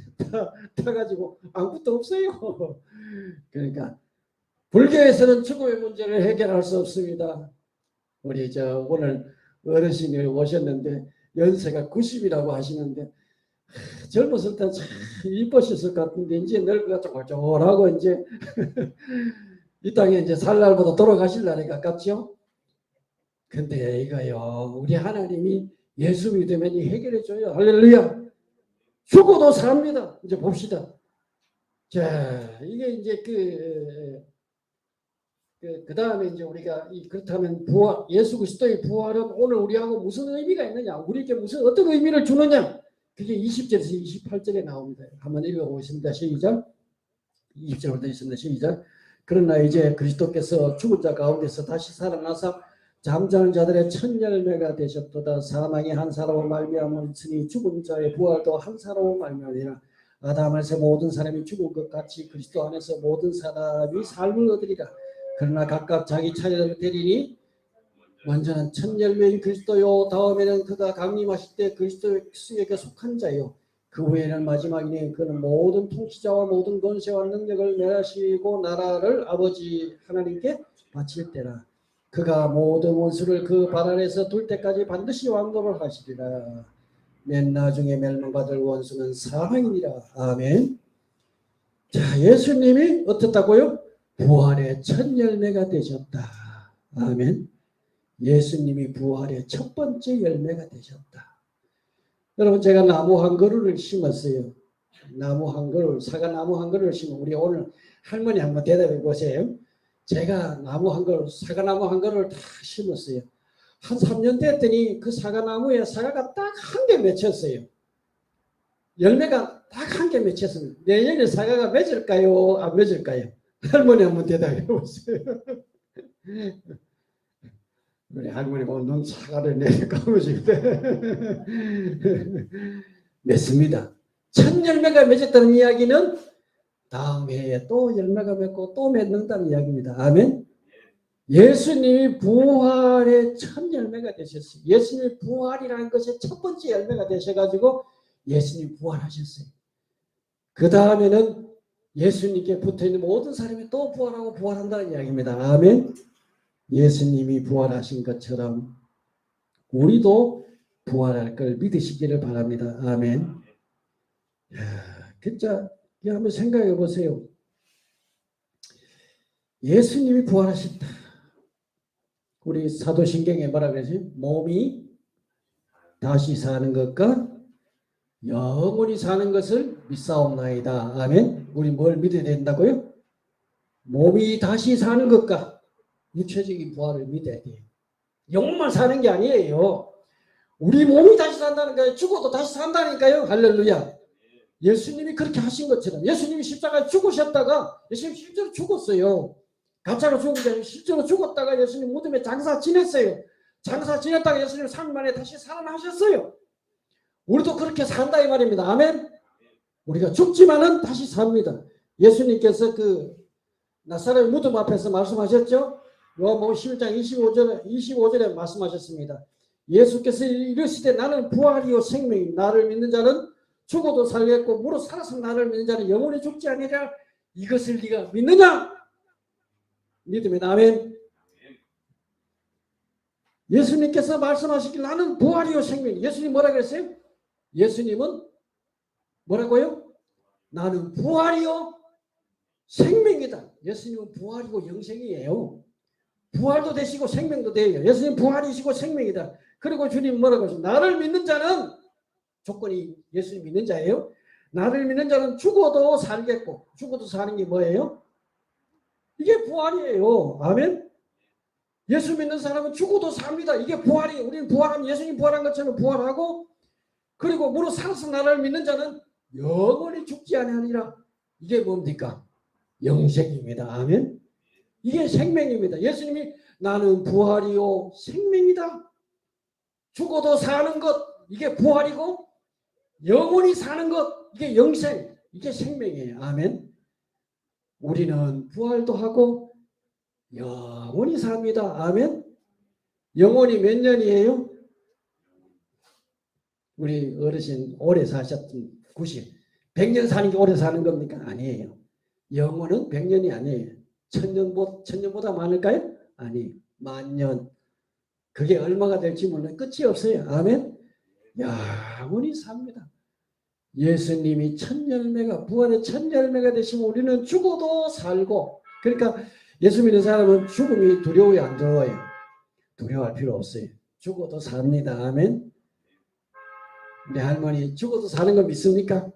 B: 타가지고 아무것도 없어요. 그러니까 불교에서는 죽음의 문제를 해결할 수 없습니다. 우리 오늘 어르신이 오셨는데 연세가 90이라고 하시는데 젊었을 때 참 이뻤을 것 같은데 이제 늙어가 쪼글쪼글하고 이제 이 땅에 이제 살 날보다 돌아가실 날이 가깝죠. 근데 이거요, 우리 하나님이 예수 믿으면 해결해 줘요. 할렐루야. 죽어도 삽니다. 이제 봅시다. 자, 이게 이제 그 다음에 이제 우리가 그렇다면 부활, 예수 그리스도의 부활은 오늘 우리하고 무슨 의미가 있느냐? 우리에게 무슨 어떤 의미를 주느냐? 그게 20절에서 28절에 나옵니다. 한번 읽어보겠습니다. 시작. 20절부터 있습니다. 시작. 그러나 이제 그리스도께서 죽은 자 가운데서 다시 살아나서 잠자는 자들의 첫 열매가 되셨도다. 사망이 한 사람으로 말미암았으니 죽은 자의 부활도 한 사람으로 말미암으리라. 아담 안에서 모든 사람이 죽은 것 같이 그리스도 안에서 모든 사람이 삶을 얻으리라. 그러나 각각 자기 차례를 되리니 완전한 첫 열매인 그리스도요, 다음에는 그가 강림하실 때 그리스도에게 속한 자요, 그 후에는 마지막이니 그는 모든 통치자와 모든 권세와 능력을 멸하시고 나라를 아버지 하나님께 바칠 때라. 그가 모든 원수를 그 발 아래에서 둘 때까지 반드시 왕노를 하시리라. 맨 나중에 멸망받을 원수는 사망이니라. 아멘. 자, 예수님이 어떻다고요? 부활의 첫 열매가 되셨다. 아멘. 예수님이 부활의 첫 번째 열매가 되셨다. 여러분, 제가 나무 한 그루를 심었어요. 나무 한 그루, 사과나무 한 그루를 심어. 우리 오늘 할머니 한번 대답해 보세요. 제가 나무 한 그루, 사과나무 한 그루를 다 심었어요. 한 3년 됐더니 그 사과나무에 사과가 딱 한 개 맺혔어요. 열매가 딱 한 개 맺혔습니다. 내년에 사과가 맺을까요? 안 맺을까요? 할머니 한번 대답해 보세요. 우리 할머니 보면 눈 사과를 내려감으시고 맺습니다. 첫 열매가 맺었다는 이야기는 다음 해에 또 열매가 맺고 또 맺는다는 이야기입니다. 아멘. 예수님이 부활의 첫 열매가 되셨어요. 예수님이 부활이라는 것이 첫 번째 열매가 되셔가지고 예수님이 부활하셨어요. 그 다음에는 예수님께 붙어있는 모든 사람이 또 부활하고 부활한다는 이야기입니다. 아멘. 예수님이 부활하신 것처럼 우리도 부활할 걸 믿으시기를 바랍니다. 아멘. 진짜 한번 생각해 보세요. 예수님이 부활하셨다. 우리 사도신경에 뭐라 그러지? 몸이 다시 사는 것과 영원히 사는 것을 믿사옵나이다. 아멘. 우리 뭘 믿어야 된다고요? 몸이 다시 사는 것과 육체적인 부활을 믿어야 돼요. 영혼만 사는 게 아니에요. 우리 몸이 다시 산다는 거예요. 죽어도 다시 산다니까요. 할렐루야. 예수님이 그렇게 하신 것처럼 예수님이 십자가에 죽으셨다가 예수님 실제로 죽었어요. 가짜로 죽은 게 아니라 실제로 죽었다가 예수님 무덤에 장사 지냈어요. 장사 지냈다가 예수님 3일 만에 다시 살아나셨어요. 우리도 그렇게 산다 이 말입니다. 아멘. 우리가 죽지만은 다시 삽니다. 예수님께서 그 나사렛 무덤 앞에서 말씀하셨죠. 요한복음 11장 25절에 말씀하셨습니다. 예수께서 이르시되 나는 부활이요 생명이 나를 믿는 자는 죽어도 살겠고 무릇 살아서 나를 믿는 자는 영원히 죽지 아니하리라. 이것을 네가 믿느냐? 믿으면 아멘. 예수님께서 말씀하시길 나는 부활이요 생명이. 예수님 뭐라 그랬어요? 예수님은 뭐라고요? 나는 부활이요 생명이다. 예수님은 부활이고 영생이에요. 부활도 되시고 생명도 돼요. 예수님 부활이시고 생명이다. 그리고 주님 뭐라고 하시죠? 나를 믿는 자는, 조건이 예수님 믿는 자예요. 나를 믿는 자는 죽어도 살겠고, 죽어도 사는 게 뭐예요? 이게 부활이에요. 아멘. 예수 믿는 사람은 죽어도 삽니다. 이게 부활이에요. 우리는 부활하면 예수님 부활한 것처럼 부활하고, 그리고 무릇 살아서 나를 믿는 자는 영원히 죽지 아니하리라. 이게 뭡니까? 영생입니다. 아멘. 이게 생명입니다. 예수님이 나는 부활이요 생명이다. 죽어도 사는 것, 이게 부활이고 영원히 사는 것, 이게 영생, 이게 생명이에요. 아멘. 우리는 부활도 하고 영원히 삽니다. 아멘. 영원히 몇 년이에요? 우리 어르신 오래 사셨던 90, 100년 사는 게 오래 사는 겁니까? 아니에요. 영원은 100년이 아니에요. 천년보다 많을까요? 아니, 만년. 그게 얼마가 될지 몰라요. 끝이 없어요. 아멘. 영원히 삽니다. 예수님이 첫 열매가, 부활의 첫 열매가 되시면 우리는 죽어도 살고, 그러니까 예수 믿는 사람은 죽음이 두려워요, 안 두려워요? 두려워할 필요 없어요. 죽어도 삽니다. 아멘. 우리 할머니 죽어도 사는 거 믿습니까?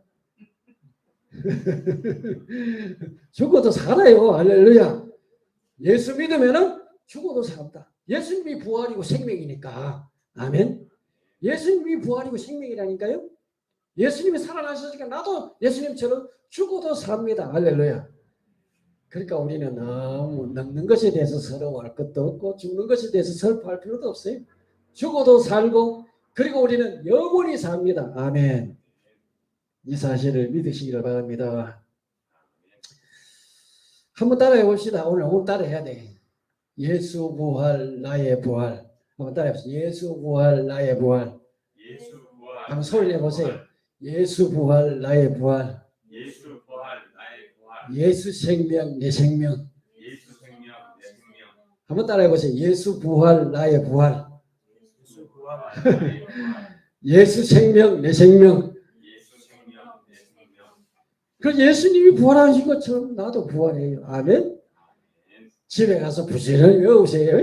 B: 죽어도 살아요. 할렐루야. 예수 믿으면은 죽어도 산다. 예수님이 부활이고 생명이니까. 아멘. 예수님이 부활이고 생명이라니까요. 예수님이 살아나셨으니까 나도 예수님처럼 죽어도 삽니다. 할렐루야. 그러니까 우리는 너무 늙는 것에 대해서 서러워할 것도 없고 죽는 것에 대해서 슬퍼할 필요도 없어요. 죽어도 살고 그리고 우리는 영원히 삽니다. 아멘. 이 사실을 믿으시기를 바랍니다. 한번 따라해 봅시다. 오늘 따라해야 돼. 예수 부활 나의 부활. 한번 따라해 봅시다. 예수 부활 나의 부활.
C: 예수 부활.
B: 한번 소리 내보세요. 예수 부활 나의 부활.
C: 예수 부활 나의 부활.
B: 예수 생명 내 생명.
C: 예수 생명 내 생명.
B: 한번 따라해 보세요. 예수 부활 나의 부활.
C: 예수 부활 나의 부활.
B: 예수 생명 내 생명.
C: 예수 생명 내 생명.
B: 그 예수님이 부활하신 것처럼 나도 부활해요. 아멘. 집에 가서 부지런히 외우세요.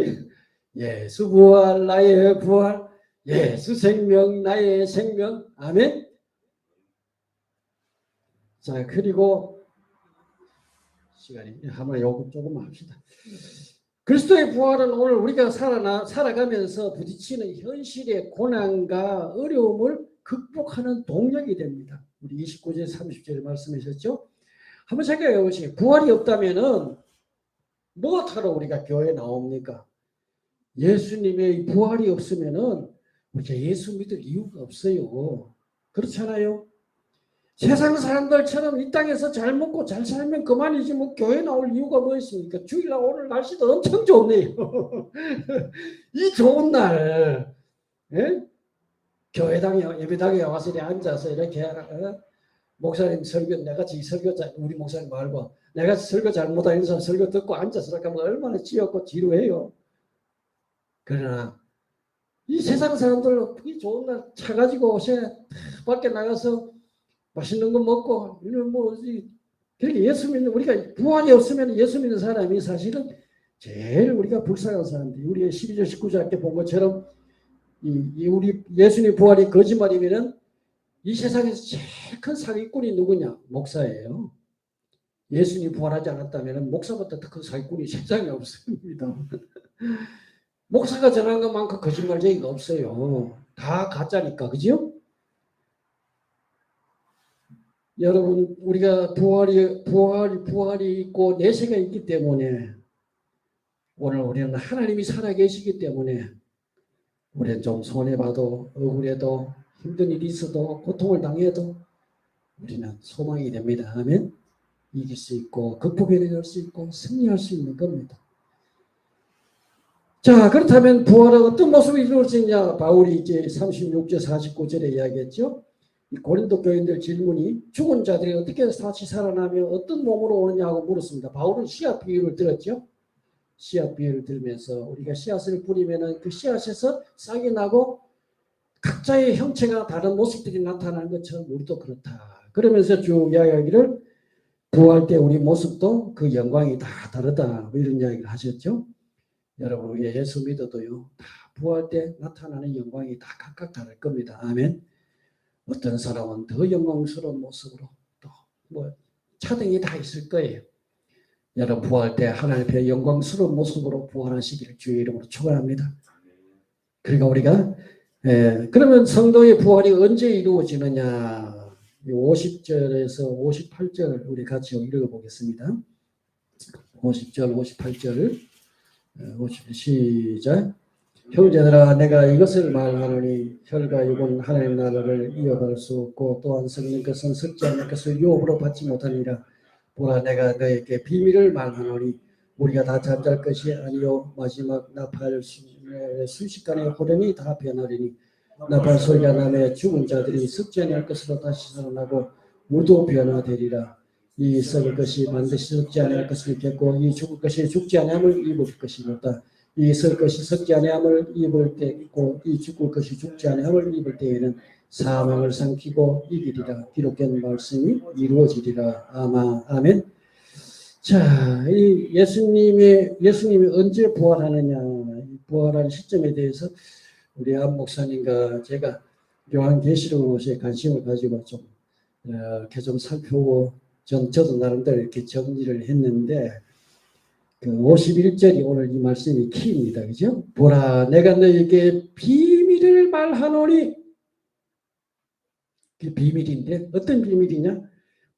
B: 예수 부활 나의 부활. 예수 생명 나의 생명. 아멘. 자, 그리고 시간이 한번 요금 조금만 합시다. 그리스도의 부활은 오늘 우리가 살아가면서 부딪히는 현실의 고난과 어려움을 극복하는 동력이 됩니다. 우리 29절 30절에 말씀하셨죠. 한번 생각해 보시죠. 부활이 없다면은 뭐 하러 우리가 교회에 나옵니까? 예수님의 부활이 없으면은 우리가 예수 믿을 이유가 없어요. 그렇잖아요. 세상 사람들처럼 이 땅에서 잘 먹고 잘 살면 그만이지 뭐 교회 나올 이유가 뭐 있습니까? 주일날 오늘 날씨도 엄청 좋네요. 이 좋은 날 교회당에 예배당에 와서 이렇게 앉아서 이렇게 목사님 설교 내가 설교자 우리 목사님 말고 내가 설교 잘못하는 사람 설교 듣고 앉아서 이렇게 하면 얼마나 지겹고 지루해요. 그러나 이 세상 사람들 이 좋은 날 차 가지고 오셔 밖에 나가서 맛있는 거 먹고 이런 뭐 그렇게 예수 믿는 우리가 부활이 없으면 예수 믿는 사람이 사실은 제일 우리가 불쌍한 사람들. 우리 12절 19절 함께 본 것처럼 우리 예수님 부활이 거짓말이면은 이 세상에서 제일 큰 사기꾼이 누구냐? 목사예요. 예수님 부활하지 않았다면 목사보다 더 큰 사기꾼이 세상에 없습니다. 목사가 전한 것만큼 거짓말쟁이가 없어요. 다 가짜니까, 그죠? 여러분, 우리가 부활이 있고 내세가 있기 때문에 오늘 우리는 하나님이 살아계시기 때문에 우리는 좀 손해봐도 억울해도 힘든 일이 있어도 고통을 당해도 우리는 소망이 됩니다. 아멘. 이길 수 있고 극복해낼 수 있고 승리할 수 있는 겁니다. 자, 그렇다면 부활은 어떤 모습이 이루어질 수 있냐? 바울이 이제 36절 49절에 이야기했죠. 고린도 교인들 질문이 죽은 자들이 어떻게 다시 살아나며 어떤 몸으로 오느냐고 물었습니다. 바울은 씨앗 비유를 들었죠. 씨앗 비유를 들으면서 우리가 씨앗을 뿌리면은 그 씨앗에서 싹이 나고 각자의 형체가 다른 모습들이 나타나는 것처럼 우리도 그렇다. 그러면서 쭉 이야기를 부활 때 우리 모습도 그 영광이 다 다르다. 뭐 이런 이야기를 하셨죠. 여러분 우리 예수 믿어도요. 다 부활 때 나타나는 영광이 다 각각 다를 겁니다. 아멘. 어떤 사람은 더 영광스러운 모습으로 또 뭐 차등이 다 있을 거예요. 여러분 부활 때 하나님의 영광스러운 모습으로 부활하시기를 주의 이름으로 축원합니다. 그러니까 우리가 그러면 성도의 부활이 언제 이루어지느냐? 50절에서 58절 우리 같이 읽어보겠습니다. 50절 58절을 50절 시작. 형제들아 내가 이것을 말하노니 혈과 육은 하나님 나라를 이어갈 수 없고 또한 썩는 것은 썩지 않는 것을 유업으로 받지 못하니라. 보라 내가 너에게 비밀을 말하노니 우리가 다 잠잘 것이 아니요 마지막 나팔 순식간에 호련히 다 변하리니 나팔 소리가 나매 죽은 자들이 썩지 않을 것으로 다시 살아나고 무도 변화되리라. 이 썩을 것이 반드시 썩지 아니할 것을 믿겠고 이 죽을 것이 죽지 아니함을 입을 것이로다. 이 썩을 것이 썩지 아니함을 입을 때 있고 이 죽을 것이 죽지 아니함을 입을 때에는 사망을 삼키고 이기리라. 기록된 말씀이 이루어지리라. 아멘. 자, 이 예수님이 언제 부활하느냐, 부활하는 시점에 대해서 우리 안 목사님과 제가 요한계시록에 관심을 가지고 좀 이렇게 좀 살펴보고 저도 나름대로 이렇게 정리를 했는데 그 51절이 오늘 이 말씀이 키입니다. 그죠? 보라 내가 너에게 비밀을 말하노니 그 비밀인데 어떤 비밀이냐?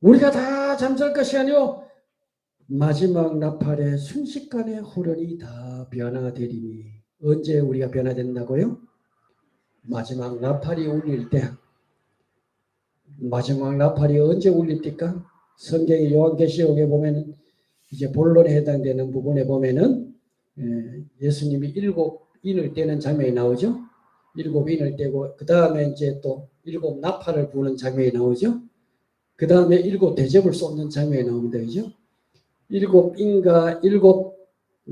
B: 우리가 다 잠잘 것이 아니오 마지막 나팔의 순식간에 호련히 다 변화되리니 언제 우리가 변화된다고요? 마지막 나팔이 울릴 때. 마지막 나팔이 언제 울립니까? 성경의 요한계시록에 보면 이제 본론에 해당되는 부분에 보면은 예수님이 7인을 떼는 장면이 나오죠. 7인을 떼고 그 다음에 이제 또 7 나팔을 부는 장면이 나오죠. 그 다음에 7 대접을 쏟는 장면이 나옵니다. 그죠? 7인과 7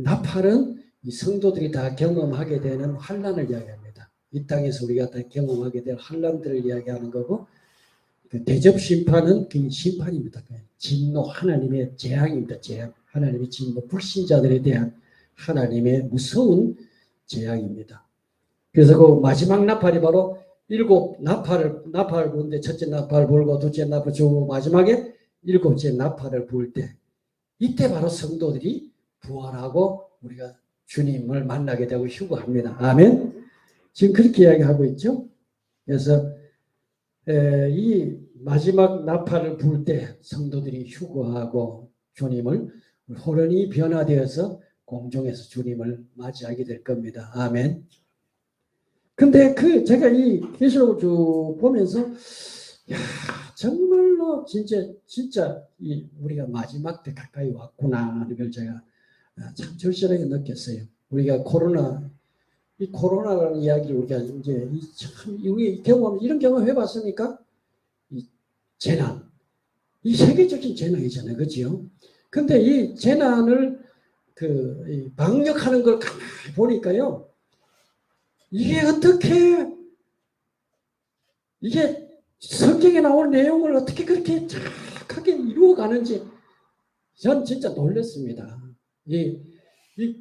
B: 나팔은 이 성도들이 다 경험하게 되는 환난을 이야기합니다. 이 땅에서 우리가 다 경험하게 될 환난들을 이야기하는 거고 그 대접 심판은 그 심판입니다. 진노 하나님의 재앙입니다. 재앙. 하나님의 진노 불신자들에 대한 하나님의 무서운 재앙입니다. 그래서 그 마지막 나팔이 바로 7 나팔을 부는데 첫째 나팔 불고 둘째 나팔 주고 마지막에 7째 나팔을 부을 때 이때 바로 성도들이 부활하고 우리가 주님을 만나게 되고 휴거합니다. 아멘. 지금 그렇게 이야기하고 있죠. 그래서 이 마지막 나팔을 부을 때 성도들이 휴거하고 주님을 호련히 변화되어서 공중에서 주님을 맞이하게 될 겁니다. 아멘. 근데 제가 이 계시록을 쭉 보면서 야 정말로 진짜 우리가 마지막 때 가까이 왔구나 하는 걸 제가 참 절실하게 느꼈어요. 우리가 이 코로나라는 이야기를 우리가 이제 이 경험 이런 경험 해봤습니까? 이 재난, 이 세계적인 재난이잖아요, 그렇죠? 근데 이 재난을 이 방역하는 걸 가만히 보니까요, 이게 성경에 나온 내용을 어떻게 그렇게 정확하게 이루어가는지 전 진짜 놀랐습니다. 이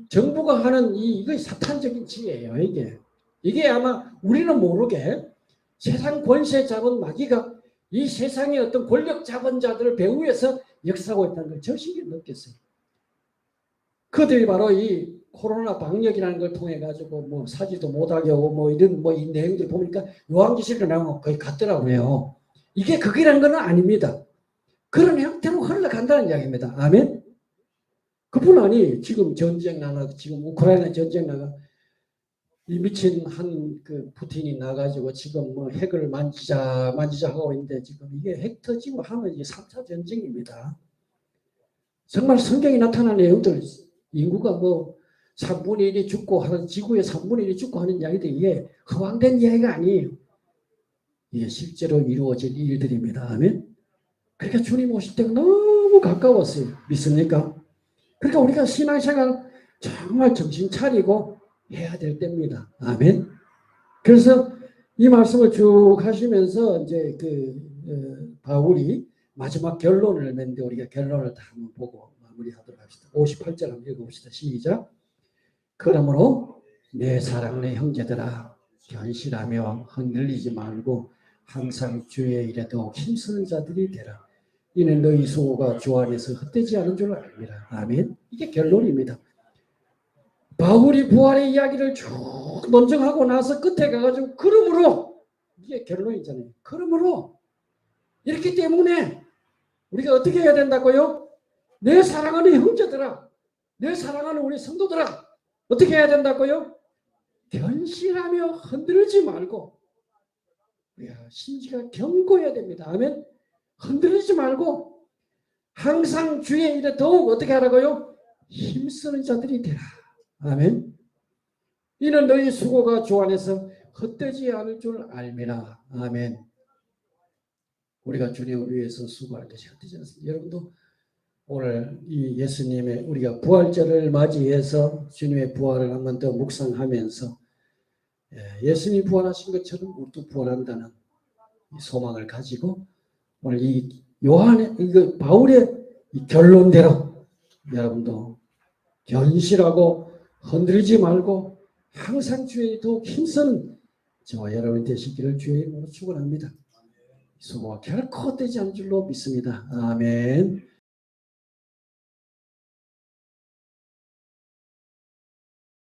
B: 정부가 하는 이거 사탄적인 지혜예요. 이게 아마 우리는 모르게 세상 권세 잡은 마귀가 이 세상의 어떤 권력 잡은 자들을 배후에서 역사하고 있다는 걸 절실히 느꼈어요. 그들이 바로 이 코로나 방역이라는 걸 통해 가지고 뭐 사지도 못하게 하고 뭐 이런 이 내용들 보니까 요한계시록에 나오고 거의 같더라고요. 이게 극이라는 건 아닙니다. 그런 형태로 흘러간다는 이야기입니다. 아멘. 그뿐 아니 지금 전쟁 나가 지금 우크라이나 전쟁 나가 이 미친 그 푸틴이 나가지고 지금 뭐 핵을 만지자 하고 있는데 지금 이게 핵 터지고 하면 이게 3차 전쟁입니다. 정말 성경에 나타난 내용들 인구가 뭐 3분의 1이 죽고 하는 지구의 3분의 1이 죽고 하는 이야기도 이게 허황된 이야기가 아니에요. 이게 실제로 이루어질 일들입니다. 아멘. 그러니까 주님 오실 때가 너무 가까웠어요. 믿습니까? 그러니까 우리가 신앙생활 정말 정신 차리고 해야 될 때입니다. 아멘. 그래서 이 말씀을 쭉 하시면서 이제 바울이 마지막 결론을 맺는데 우리가 결론을 다 한번 보고 마무리하도록 합시다. 58절 한번 읽어봅시다. 시작. 그러므로 내 사랑하는 형제들아 견실하며 흔들리지 말고 항상 주의 일에 더욱 힘쓰는 자들이 되라. 이는 너희 수고가 주 안에서 헛되지 않은 줄 압니다. 아멘. 이게 결론입니다. 바울이 부활의 이야기를 쭉 논증하고 나서 끝에 가가지고 그러므로 이게 결론이잖아요. 그러므로 이렇기 때문에 우리가 어떻게 해야 된다고요? 내 사랑하는 형제들아, 내 사랑하는 우리 성도들아 어떻게 해야 된다고요? 견실하며 흔들지 말고 심지가 견고해야 됩니다. 아멘. 흔들리지 말고 항상 주의 일에 더욱 어떻게 하라고요? 힘쓰는 자들이 되라. 아멘. 이는 너희 수고가 주 안에서 헛되지 않을 줄 알미라. 아멘. 우리가 주님을 위해서 수고할 것이 헛되지 않습니다. 여러분도 오늘 이 예수님의 우리가 부활절을 맞이해서 주님의 부활을 한 번 더 묵상하면서 예수님이 부활하신 것처럼 우리도 부활한다는 이 소망을 가지고 오늘 이 요한의 이거 바울의 이 결론대로 여러분도 견실하고 흔들리지 말고 항상 주의 더욱 힘쓰는 저와 여러분 되시기를 주의 이름으로 축원합니다. 수고가 결코 헛되지 않을 줄로 믿습니다. 아멘.